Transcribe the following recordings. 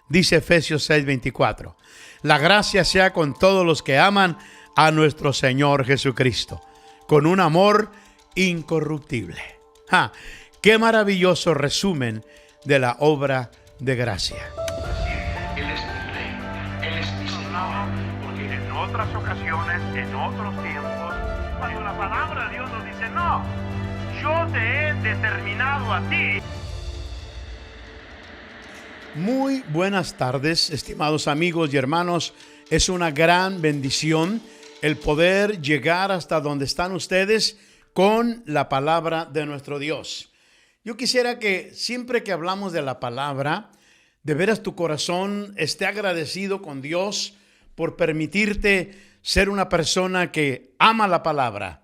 dice Efesios 6:24. La gracia sea con todos los que aman a nuestro Señor Jesucristo, con un amor incorruptible. ¡Qué maravilloso resumen de la obra de gracia! Él es mi rey, Él es mi Señor, porque en otras ocasiones, en otros tiempos, cuando la palabra de Dios nos dice, no, yo te he determinado a ti. Muy buenas tardes, estimados amigos y hermanos. Es una gran bendición el poder llegar hasta donde están ustedes con la palabra de nuestro Dios. Yo quisiera que siempre que hablamos de la palabra, de veras tu corazón esté agradecido con Dios por permitirte ser una persona que ama la palabra,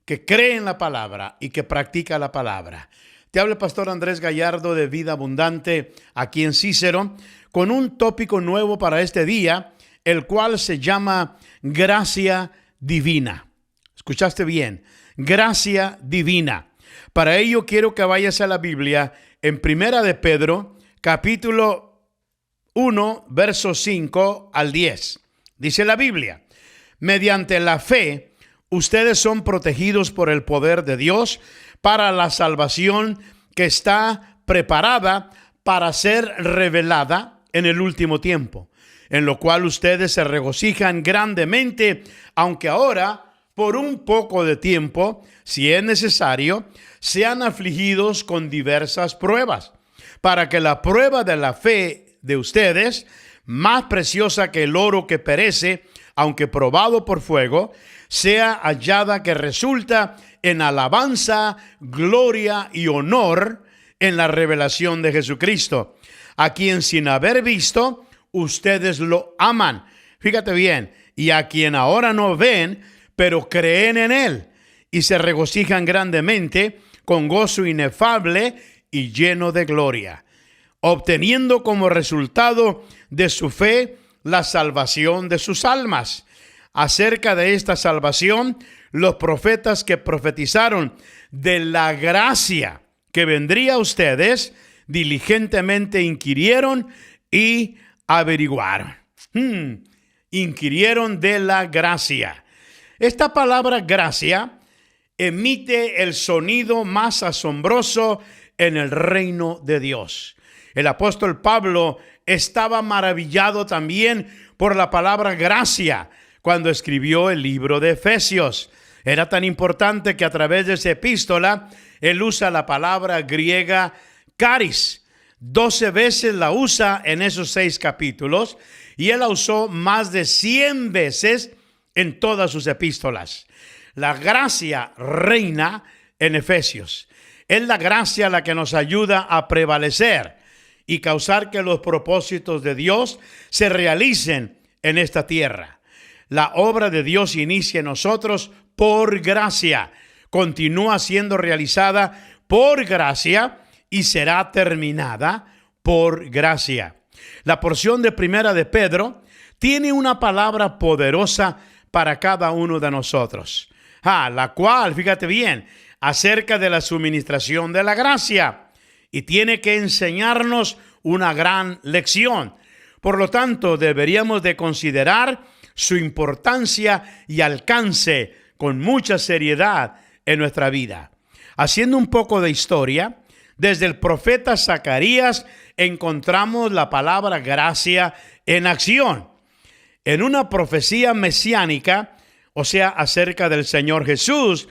que cree en la palabra y que practica la palabra. Te habla el pastor Andrés Gallardo de Vida Abundante aquí en Cícero con un tópico nuevo para este día, el cual se llama gracia divina. ¿Escuchaste bien? Gracia divina. Para ello quiero que vayas a la Biblia en Primera de Pedro, capítulo 1, versos 5 al 10. Dice la Biblia: mediante la fe, ustedes son protegidos por el poder de Dios para la salvación que está preparada para ser revelada en el último tiempo, en lo cual ustedes se regocijan grandemente, aunque ahora, por un poco de tiempo, si es necesario, sean afligidos con diversas pruebas, para que la prueba de la fe de ustedes, más preciosa que el oro que perece, aunque probado por fuego, sea hallada que resulta en alabanza, gloria y honor en la revelación de Jesucristo, a quien sin haber visto, ustedes lo aman. Fíjate bien, y a quien ahora no ven, pero creen en Él, y se regocijan grandemente con gozo inefable y lleno de gloria, obteniendo como resultado de su fe la salvación de sus almas. Acerca de esta salvación, los profetas que profetizaron de la gracia que vendría a ustedes, diligentemente inquirieron y averiguaron. Inquirieron de la gracia. Esta palabra gracia emite el sonido más asombroso en el reino de Dios. El apóstol Pablo estaba maravillado también por la palabra gracia cuando escribió el libro de Efesios. Era tan importante que a través de esa epístola él usa la palabra griega charis. 12 veces la usa en esos 6 capítulos y él la usó más de 100 veces en todas sus epístolas. La gracia reina en Efesios. Es la gracia la que nos ayuda a prevalecer y causar que los propósitos de Dios se realicen en esta tierra. La obra de Dios inicia en nosotros por gracia, continúa siendo realizada por gracia y será terminada por gracia. La porción de Primera de Pedro tiene una palabra poderosa para cada uno de nosotros, la cual, fíjate bien, acerca de la suministración de la gracia, y tiene que enseñarnos una gran lección. Por lo tanto, deberíamos de considerar su importancia y alcance con mucha seriedad en nuestra vida. Haciendo un poco de historia, desde el profeta Zacarías encontramos la palabra gracia en acción. En una profecía mesiánica, o sea, acerca del Señor Jesús,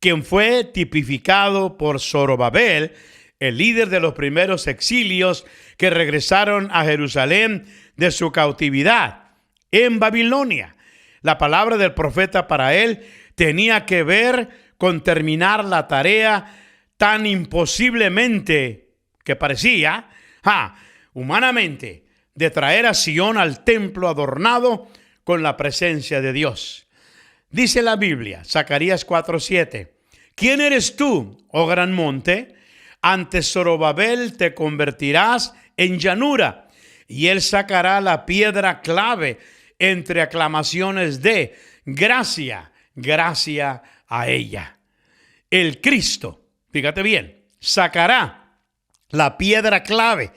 quien fue tipificado por Zorobabel, el líder de los primeros exilios que regresaron a Jerusalén de su cautividad en Babilonia. La palabra del profeta para él tenía que ver con terminar la tarea tan imposiblemente que parecía, humanamente, de traer a Sión al templo adornado con la presencia de Dios. Dice la Biblia, Zacarías 4:7, ¿quién eres tú, oh gran monte? Ante Zorobabel te convertirás en llanura, y él sacará la piedra clave entre aclamaciones de gracia, gracia a ella. El Cristo, fíjate bien, sacará la piedra clave.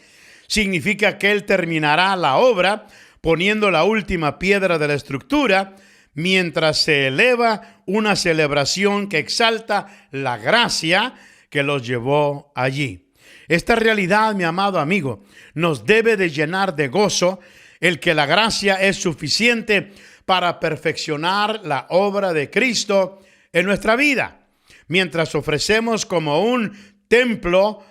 significa que Él terminará la obra poniendo la última piedra de la estructura, mientras se eleva una celebración que exalta la gracia que los llevó allí. Esta realidad, mi amado amigo, nos debe de llenar de gozo el que la gracia es suficiente para perfeccionar la obra de Cristo en nuestra vida, mientras ofrecemos como un templo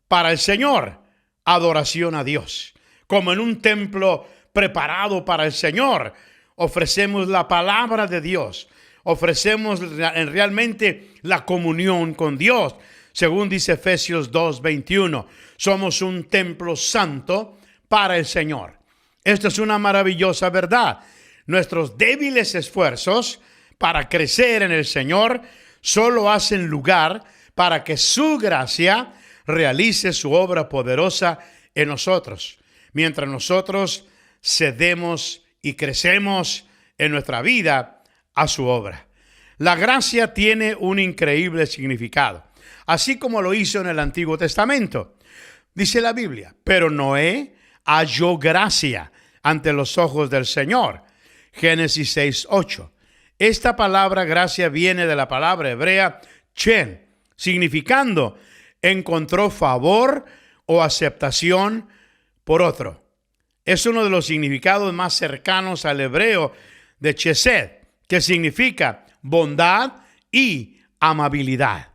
para el Señor adoración a Dios. Como en un templo preparado para el Señor, ofrecemos la palabra de Dios, ofrecemos realmente la comunión con Dios. Según dice Efesios 2:21, somos un templo santo para el Señor. Esto es una maravillosa verdad. Nuestros débiles esfuerzos para crecer en el Señor solo hacen lugar para que su gracia realice su obra poderosa en nosotros, mientras nosotros cedemos y crecemos en nuestra vida a su obra. La gracia tiene un increíble significado, así como lo hizo en el Antiguo Testamento. Dice la Biblia, pero Noé halló gracia ante los ojos del Señor. Génesis 6:8. Esta palabra gracia viene de la palabra hebrea chen, significando encontró favor o aceptación por otro. Es uno de los significados más cercanos al hebreo de chesed, que significa bondad y amabilidad.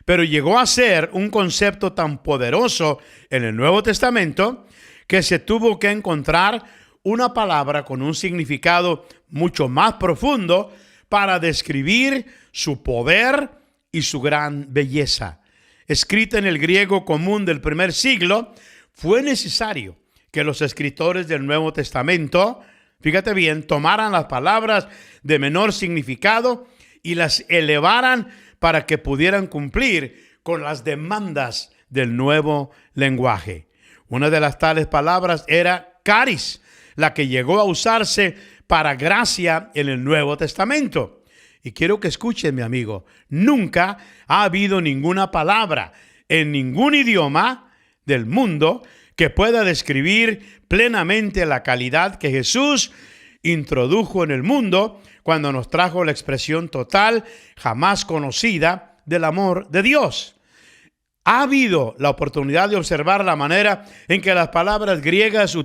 Pero llegó a ser un concepto tan poderoso en el Nuevo Testamento que se tuvo que encontrar una palabra con un significado mucho más profundo para describir su poder y su gran belleza. Escrita en el griego común del primer siglo, fue necesario que los escritores del Nuevo Testamento, fíjate bien, tomaran las palabras de menor significado y las elevaran para que pudieran cumplir con las demandas del nuevo lenguaje. Una de las tales palabras era caris, la que llegó a usarse para gracia en el Nuevo Testamento. Y quiero que escuchen, mi amigo, nunca ha habido ninguna palabra en ningún idioma del mundo que pueda describir plenamente la calidad que Jesús introdujo en el mundo cuando nos trajo la expresión total, jamás conocida, del amor de Dios. Ha habido la oportunidad de observar la manera en que las palabras griegas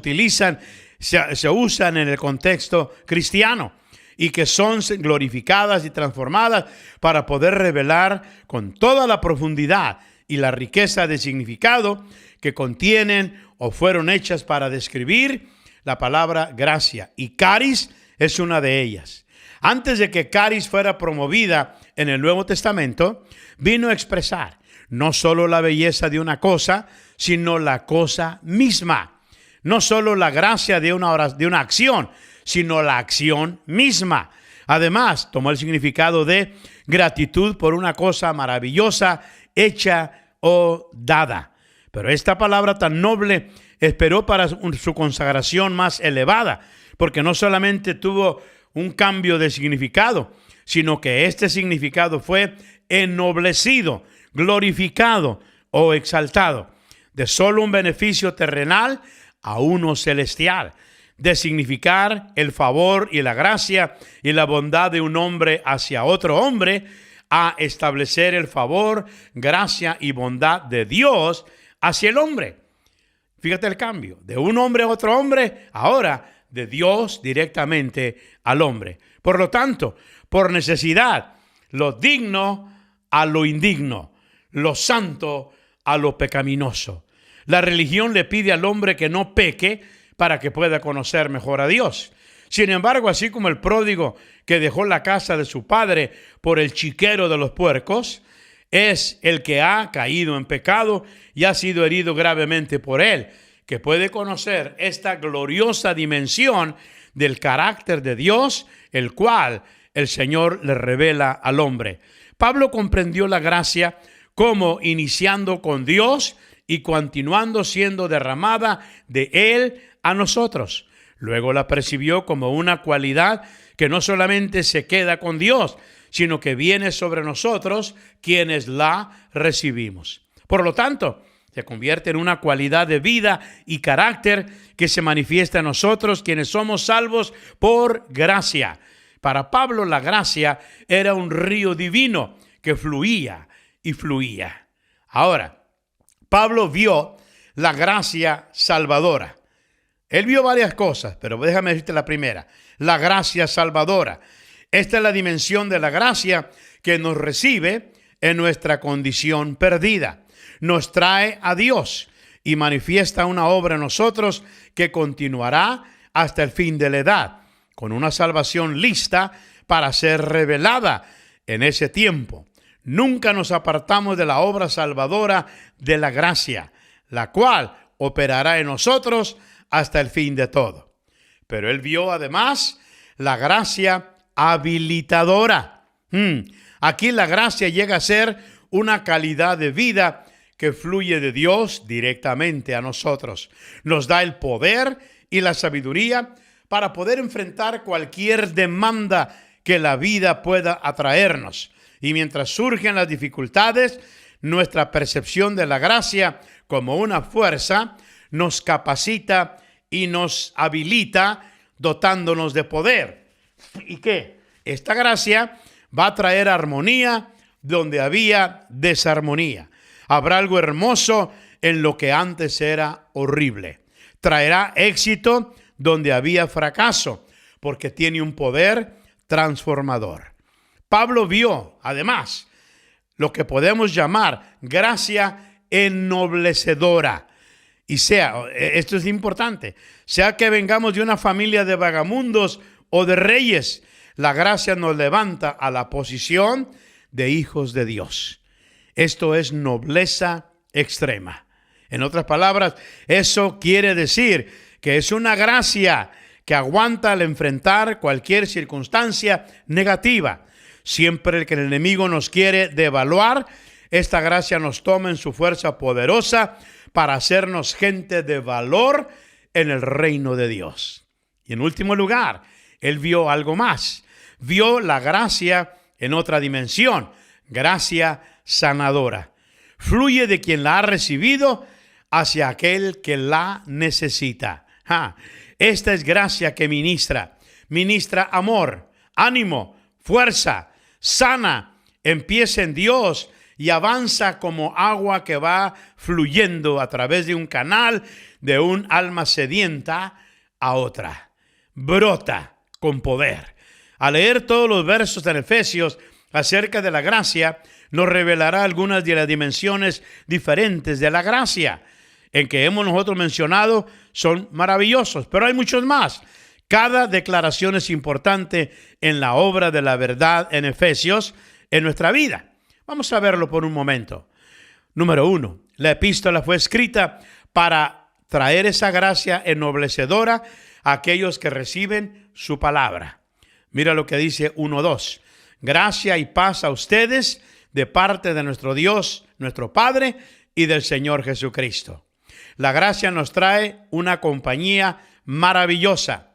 se usan en el contexto cristiano y que son glorificadas y transformadas para poder revelar con toda la profundidad y la riqueza de significado que contienen o fueron hechas para describir la palabra gracia. Y caris es una de ellas. Antes de que caris fuera promovida en el Nuevo Testamento, vino a expresar no solo la belleza de una cosa, sino la cosa misma. No solo la gracia de una acción, sino la acción misma. Además, tomó el significado de gratitud por una cosa maravillosa, hecha o dada. Pero esta palabra tan noble esperó para su consagración más elevada, porque no solamente tuvo un cambio de significado, sino que este significado fue ennoblecido, glorificado o exaltado, de solo un beneficio terrenal a uno celestial, de significar el favor y la gracia y la bondad de un hombre hacia otro hombre, a establecer el favor, gracia y bondad de Dios hacia el hombre. Fíjate el cambio, de un hombre a otro hombre, ahora de Dios directamente al hombre. Por lo tanto, por necesidad, lo digno a lo indigno, lo santo a lo pecaminoso. La religión le pide al hombre que no peque para que pueda conocer mejor a Dios. Sin embargo, así como el pródigo que dejó la casa de su padre por el chiquero de los puercos, es el que ha caído en pecado y ha sido herido gravemente por él, que puede conocer esta gloriosa dimensión del carácter de Dios, el cual el Señor le revela al hombre. Pablo comprendió la gracia como iniciando con Dios y continuando siendo derramada de Él a nosotros. Luego la percibió como una cualidad que no solamente se queda con Dios, sino que viene sobre nosotros quienes la recibimos. Por lo tanto, Se convierte en una cualidad de vida y carácter que se manifiesta en nosotros, quienes somos salvos por gracia. Para Pablo, la gracia era un río divino que fluía y fluía. Ahora, Pablo vio la gracia salvadora. Él vio varias cosas, pero déjame decirte la primera. La gracia salvadora. Esta es la dimensión de la gracia que nos recibe en nuestra condición perdida. Nos trae a Dios y manifiesta una obra en nosotros que continuará hasta el fin de la edad, con una salvación lista para ser revelada en ese tiempo. Nunca nos apartamos de la obra salvadora de la gracia, la cual operará en nosotros hasta el fin de todo. Pero él vio además la gracia habilitadora. Aquí la gracia llega a ser una calidad de vida que fluye de Dios directamente a nosotros. Nos da el poder y la sabiduría para poder enfrentar cualquier demanda que la vida pueda atraernos. Y mientras surgen las dificultades, nuestra percepción de la gracia como una fuerza nos capacita y nos habilita, dotándonos de poder. ¿Y qué? Esta gracia va a traer armonía donde había desarmonía. Habrá algo hermoso en lo que antes era horrible. Traerá éxito donde había fracaso, porque tiene un poder transformador. Pablo vio, además, lo que podemos llamar gracia ennoblecedora. Y esto es importante, sea que vengamos de una familia de vagamundos o de reyes, la gracia nos levanta a la posición de hijos de Dios. Esto es nobleza extrema. En otras palabras, eso quiere decir que es una gracia que aguanta al enfrentar cualquier circunstancia negativa. Siempre que el enemigo nos quiere devaluar, esta gracia nos toma en su fuerza poderosa para hacernos gente de valor en el reino de Dios. Y en último lugar, él vio algo más. Vio la gracia en otra dimensión, gracia sanadora. Fluye de quien la ha recibido hacia aquel que la necesita. Esta es gracia que ministra amor, ánimo, fuerza, sana, empieza en Dios y avanza como agua que va fluyendo a través de un canal de un alma sedienta a otra. Brota con poder. Al leer todos los versos en Efesios acerca de la gracia, nos revelará algunas de las dimensiones diferentes de la gracia en que hemos nosotros mencionado. Son maravillosos, pero hay muchos más. Cada declaración es importante en la obra de la verdad en Efesios en nuestra vida. Vamos a verlo por un momento. Número 1, la epístola fue escrita para traer esa gracia ennoblecedora a aquellos que reciben su palabra. Mira lo que dice 1:2. Gracia y paz a ustedes de parte de nuestro Dios, nuestro Padre y del Señor Jesucristo. La gracia nos trae una compañía maravillosa,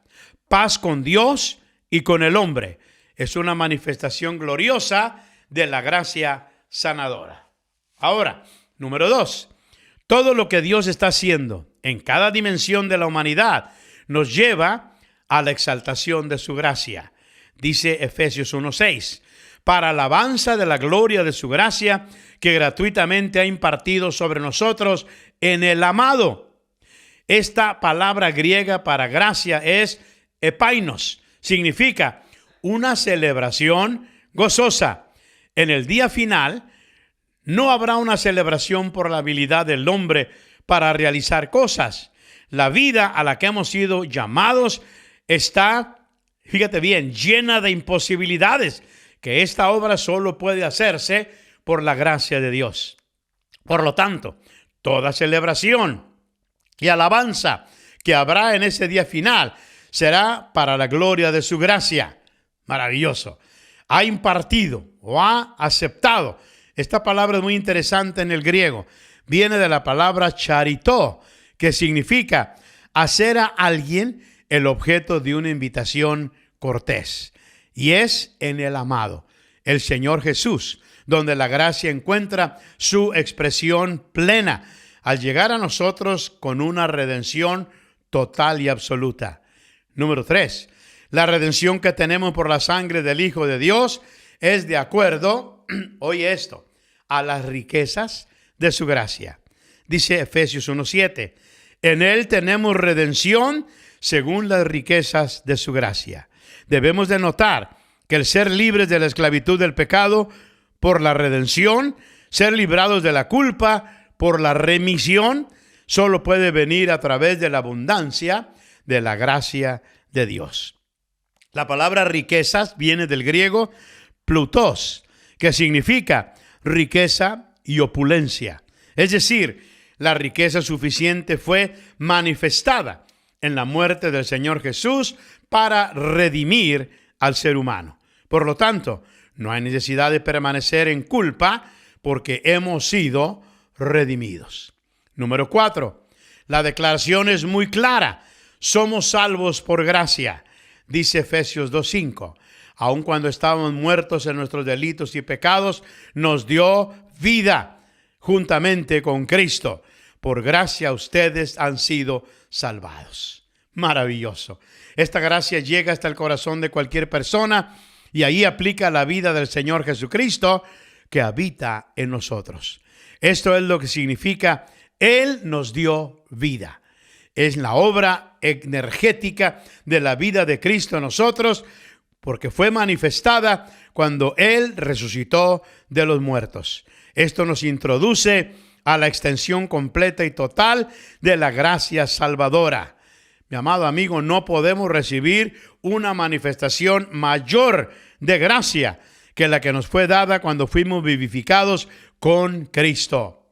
paz con Dios y con el hombre. Es una manifestación gloriosa de la gracia sanadora. Ahora, número 2, todo lo que Dios está haciendo en cada dimensión de la humanidad nos lleva a la exaltación de su gracia. Dice Efesios 1:6, para alabanza de la gloria de su gracia que gratuitamente ha impartido sobre nosotros en el amado. Esta palabra griega para gracia es epainos. Significa una celebración gozosa. En el día final no habrá una celebración por la habilidad del hombre para realizar cosas. La vida a la que hemos sido llamados está, fíjate bien, llena de imposibilidades, que esta obra solo puede hacerse por la gracia de Dios. Por lo tanto, toda celebración y alabanza que habrá en ese día final será para la gloria de su gracia. Maravilloso. Ha impartido o ha aceptado. Esta palabra es muy interesante en el griego. Viene de la palabra charitó, que significa hacer a alguien el objeto de una invitación cortés. Y es en el amado, el Señor Jesús, donde la gracia encuentra su expresión plena. al llegar a nosotros con una redención total y absoluta. Número 3, la redención que tenemos por la sangre del Hijo de Dios es de acuerdo, oye esto, a las riquezas de su gracia. Dice Efesios 1:7, en Él tenemos redención según las riquezas de su gracia. Debemos de notar que el ser libres de la esclavitud del pecado por la redención, ser librados de la culpa por la remisión, solo puede venir a través de la abundancia de la gracia de Dios. La palabra riquezas viene del griego plutos, que significa riqueza y opulencia. Es decir, la riqueza suficiente fue manifestada en la muerte del Señor Jesús para redimir al ser humano. Por lo tanto, no hay necesidad de permanecer en culpa porque hemos sido redimidos. Número 4, la declaración es muy clara. Somos salvos por gracia. Dice Efesios 2:5. Aun cuando estábamos muertos en nuestros delitos y pecados, nos dio vida juntamente con Cristo. Por gracia ustedes han sido salvados. Maravilloso. Esta gracia llega hasta el corazón de cualquier persona y ahí aplica la vida del Señor Jesucristo que habita en nosotros. Esto es lo que significa, Él nos dio vida. Es la obra energética de la vida de Cristo en nosotros, porque fue manifestada cuando Él resucitó de los muertos. Esto nos introduce a la extensión completa y total de la gracia salvadora. Mi amado amigo, no podemos recibir una manifestación mayor de gracia que la que nos fue dada cuando fuimos vivificados con Cristo.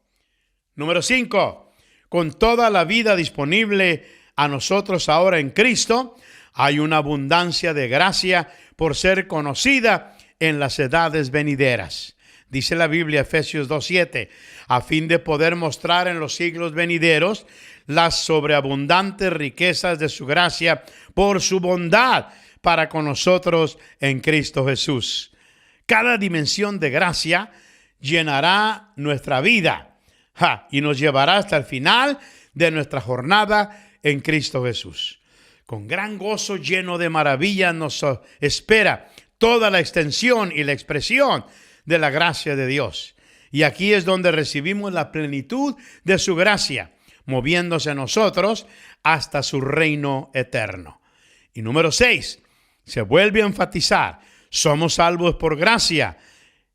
Número 5. Con toda la vida disponible a nosotros ahora en Cristo, hay una abundancia de gracia por ser conocida en las edades venideras. Dice la Biblia, Efesios 2:7, a fin de poder mostrar en los siglos venideros las sobreabundantes riquezas de su gracia por su bondad para con nosotros en Cristo Jesús. Cada dimensión de gracia llenará nuestra vida y nos llevará hasta el final de nuestra jornada en Cristo Jesús. Con gran gozo lleno de maravilla nos espera toda la extensión y la expresión de la gracia de Dios. Y aquí es donde recibimos la plenitud de su gracia, moviéndose en nosotros hasta su reino eterno. Y número 6, se vuelve a enfatizar, somos salvos por gracia,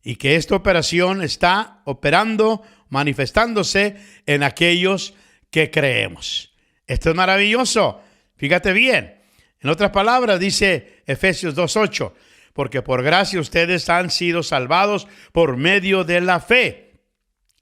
y que esta operación está operando, manifestándose en aquellos que creemos. Esto es maravilloso. Fíjate bien. En otras palabras, dice Efesios 2:8, porque por gracia ustedes han sido salvados por medio de la fe.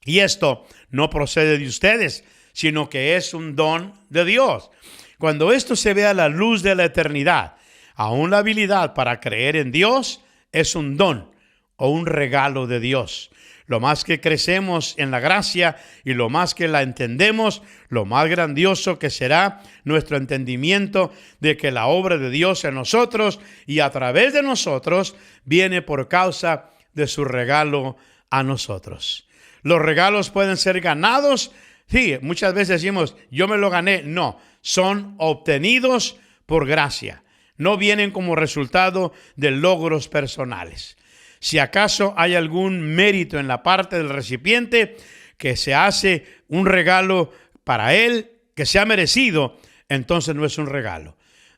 Y esto no procede de ustedes, sino que es un don de Dios. Cuando esto se ve a la luz de la eternidad, aún la habilidad para creer en Dios es un don o un regalo de Dios. Lo más que crecemos en la gracia y lo más que la entendemos, lo más grandioso que será nuestro entendimiento de que la obra de Dios en nosotros y a través de nosotros viene por causa de su regalo a nosotros. Los regalos pueden ser ganados. Sí, muchas veces decimos, yo me lo gané. No, son obtenidos por gracia. No vienen como resultado de logros personales. Si acaso hay algún mérito en la parte del recipiente que se hace un regalo para él, que sea merecido, entonces no es un regalo.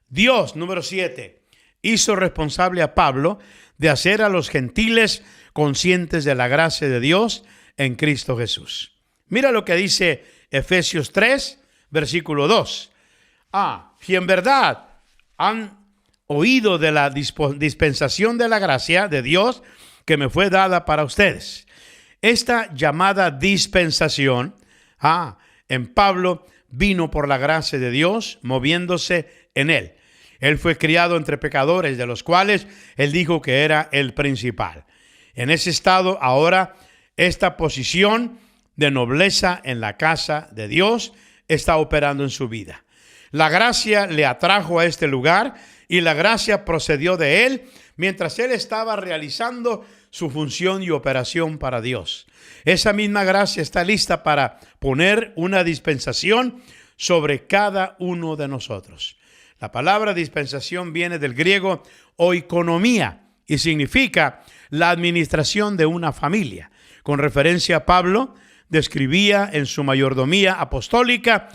Dios, número 7, hizo responsable a Pablo de hacer a los gentiles conscientes de la gracia de Dios en Cristo Jesús. Mira lo que dice Efesios 3, versículo 2. Si en verdad han oído de la dispensación de la gracia de Dios que me fue dada para ustedes. Esta llamada dispensación en Pablo vino por la gracia de Dios moviéndose en él. Él fue criado entre pecadores, de los cuales él dijo que era el principal. En ese estado ahora esta posición de nobleza en la casa de Dios está operando en su vida. La gracia le atrajo a este lugar y la gracia procedió de él mientras él estaba realizando su función y operación para Dios. Esa misma gracia está lista para poner una dispensación sobre cada uno de nosotros. La palabra dispensación viene del griego oikonomía y significa la administración de una familia. Con referencia a Pablo, describía en su mayordomía apostólica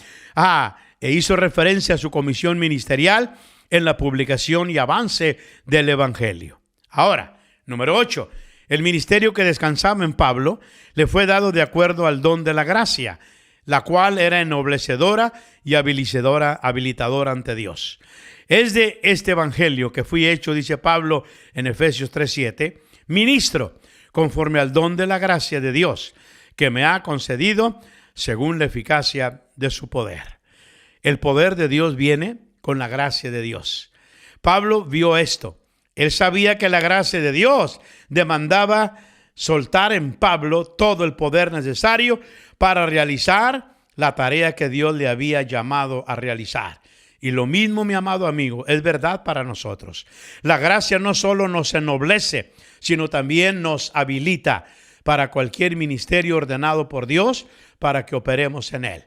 e hizo referencia a su comisión ministerial en la publicación y avance del evangelio. Ahora, número 8. El ministerio que descansaba en Pablo le fue dado de acuerdo al don de la gracia, la cual era ennoblecedora y habilitadora ante Dios. Es de este evangelio que fui hecho, dice Pablo en Efesios 3:7, ministro conforme al don de la gracia de Dios, que me ha concedido según la eficacia de su poder. El poder de Dios viene con la gracia de Dios. Pablo vio esto. Él sabía que la gracia de Dios demandaba soltar en Pablo todo el poder necesario para realizar la tarea que Dios le había llamado a realizar. Y lo mismo, mi amado amigo, es verdad para nosotros. La gracia no solo nos ennoblece, sino también nos habilita para cualquier ministerio ordenado por Dios para que operemos en él.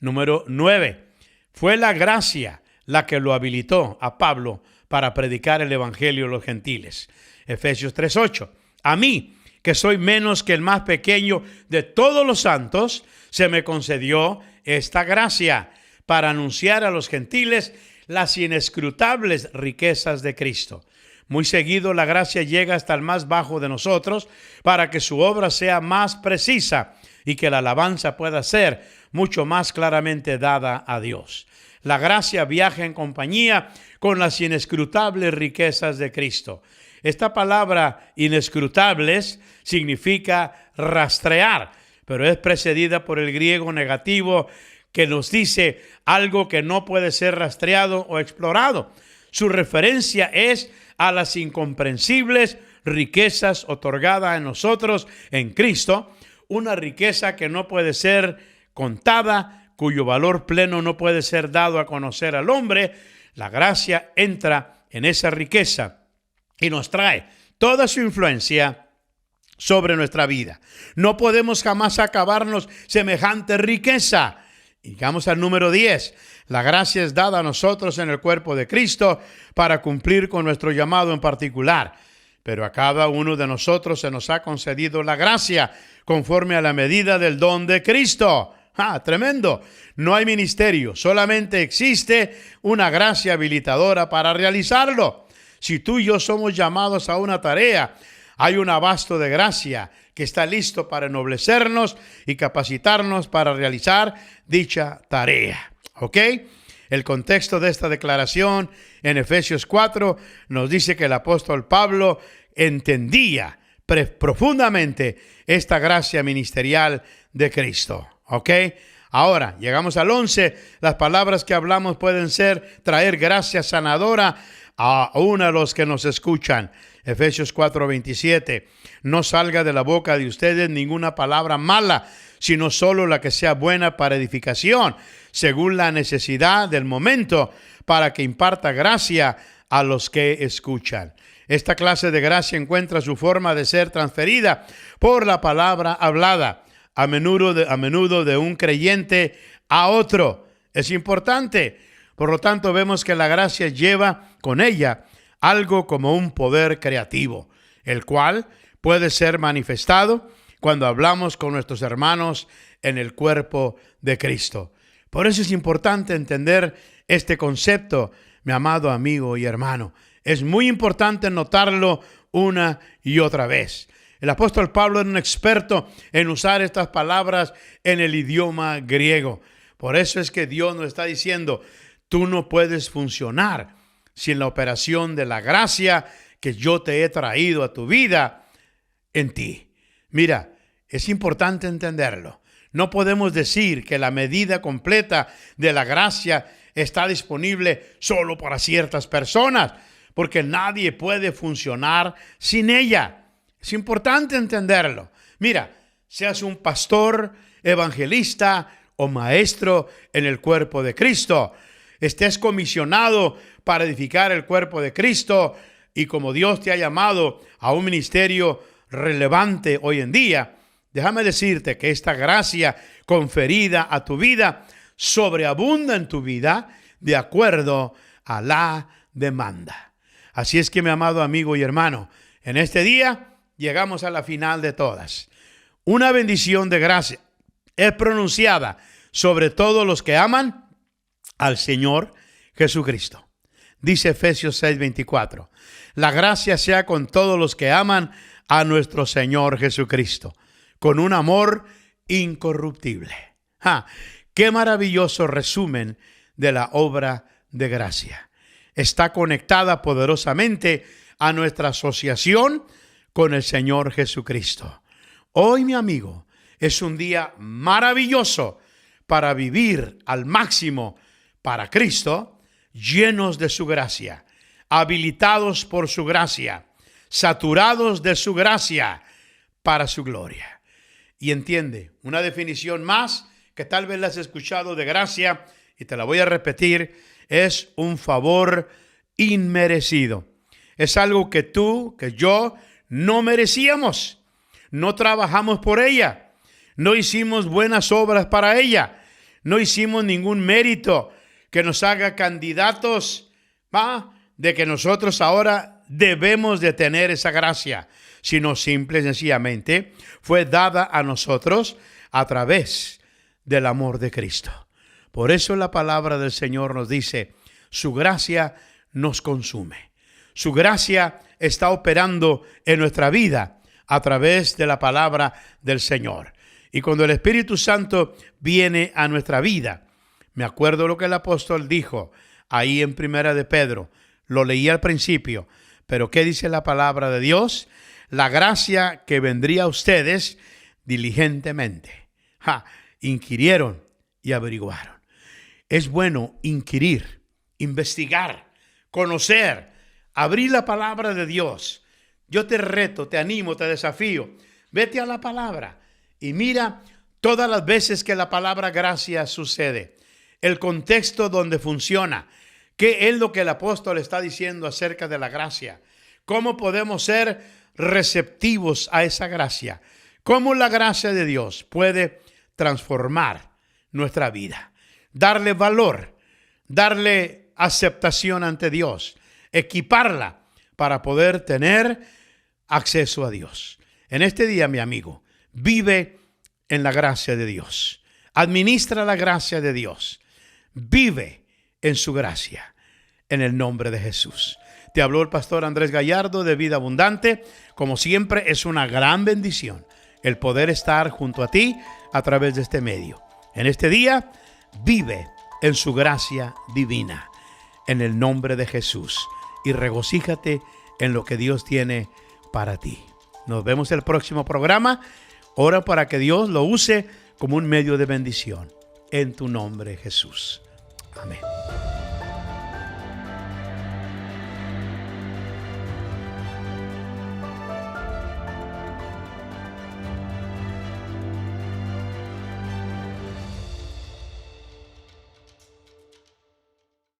Número 9. Fue la gracia la que lo habilitó a Pablo para predicar el evangelio a los gentiles. Efesios 3:8. A mí, que soy menos que el más pequeño de todos los santos, se me concedió esta gracia para anunciar a los gentiles las inescrutables riquezas de Cristo. Muy seguido la gracia llega hasta el más bajo de nosotros para que su obra sea más precisa y que la alabanza pueda ser mucho más claramente dada a Dios. La gracia viaja en compañía con las inescrutables riquezas de Cristo. Esta palabra inescrutables significa rastrear, pero es precedida por el griego negativo que nos dice algo que no puede ser rastreado o explorado. Su referencia es a las incomprensibles riquezas otorgadas a nosotros en Cristo, una riqueza que no puede ser contada, cuyo valor pleno no puede ser dado a conocer al hombre. La gracia entra en esa riqueza y nos trae toda su influencia sobre nuestra vida. No podemos jamás acabarnos semejante riqueza. Y llegamos al número 10. La gracia es dada a nosotros en el cuerpo de Cristo para cumplir con nuestro llamado en particular. Pero a cada uno de nosotros se nos ha concedido la gracia conforme a la medida del don de Cristo. Tremendo. No hay ministerio, solamente existe una gracia habilitadora para realizarlo. Si tú y yo somos llamados a una tarea, hay un abasto de gracia que está listo para ennoblecernos y capacitarnos para realizar dicha tarea. ¿Ok? El contexto de esta declaración en Efesios 4 nos dice que el apóstol Pablo entendía profundamente esta gracia ministerial de Cristo. ¿Ok? Ahora, llegamos al 11. Las palabras que hablamos pueden ser traer gracia sanadora a uno de los que nos escuchan. Efesios 4:27. No salga de la boca de ustedes ninguna palabra mala, sino solo la que sea buena para edificación, según la necesidad del momento, para que imparta gracia a los que escuchan. Esta clase de gracia encuentra su forma de ser transferida por la palabra hablada, a menudo de un creyente a otro. Es importante. Por lo tanto, vemos que la gracia lleva con ella algo como un poder creativo, el cual puede ser manifestado cuando hablamos con nuestros hermanos en el cuerpo de Cristo. Por eso es importante entender este concepto, mi amado amigo y hermano. Es muy importante notarlo una y otra vez. El apóstol Pablo era un experto en usar estas palabras en el idioma griego. Por eso es que Dios nos está diciendo, tú no puedes funcionar sin la operación de la gracia que yo te he traído a tu vida en ti. Mira, es importante entenderlo. No podemos decir que la medida completa de la gracia está disponible solo para ciertas personas, porque nadie puede funcionar sin ella. Es importante entenderlo. Mira, seas un pastor, evangelista o maestro en el cuerpo de Cristo, estés comisionado para edificar el cuerpo de Cristo y como Dios te ha llamado a un ministerio relevante hoy en día, déjame decirte que esta gracia conferida a tu vida sobreabunda en tu vida de acuerdo a la demanda. Así es que, mi amado amigo y hermano, en este día llegamos a la final de todas. Una bendición de gracia es pronunciada sobre todos los que aman al Señor Jesucristo. Dice Efesios 6:24. La gracia sea con todos los que aman a nuestro Señor Jesucristo, con un amor incorruptible. ¡Qué maravilloso resumen de la obra de gracia! Está conectada poderosamente a nuestra asociación con el Señor Jesucristo. Hoy, mi amigo, es un día maravilloso para vivir al máximo para Cristo, llenos de su gracia, habilitados por su gracia, saturados de su gracia para su gloria. Y entiende, una definición más que tal vez la has escuchado de gracia, y te la voy a repetir, es un favor inmerecido. Es algo que tú, que yo, no merecíamos. No trabajamos por ella. No hicimos buenas obras para ella. No hicimos ningún mérito que nos haga candidatos de que nosotros ahora debemos de tener esa gracia, sino simple y sencillamente fue dada a nosotros a través del amor de Cristo. Por eso la palabra del Señor nos dice, su gracia nos consume. Su gracia está operando en nuestra vida a través de la palabra del Señor. Y cuando el Espíritu Santo viene a nuestra vida, me acuerdo lo que el apóstol dijo ahí en Primera de Pedro. Lo leí al principio, pero ¿qué dice la palabra de Dios? La gracia que vendría a ustedes diligentemente. Inquirieron y averiguaron. Es bueno inquirir, investigar, conocer, abrir la palabra de Dios. Yo te reto, te animo, te desafío. Vete a la palabra y mira todas las veces que la palabra gracia sucede. El contexto donde funciona. ¿Qué es lo que el apóstol está diciendo acerca de la gracia? ¿Cómo podemos ser receptivos a esa gracia? ¿Cómo la gracia de Dios puede transformar nuestra vida? Darle valor, darle aceptación ante Dios, equiparla para poder tener acceso a Dios. En este día, mi amigo, vive en la gracia de Dios. Administra la gracia de Dios. Vive en su gracia, en el nombre de Jesús. Te habló el pastor Andrés Gallardo de Vida Abundante. Como siempre, es una gran bendición el poder estar junto a ti a través de este medio. En este día, vive en su gracia divina, en el nombre de Jesús, y regocíjate en lo que Dios tiene para ti. Nos vemos en el próximo programa. Ora para que Dios lo use como un medio de bendición. En tu nombre, Jesús. Amén.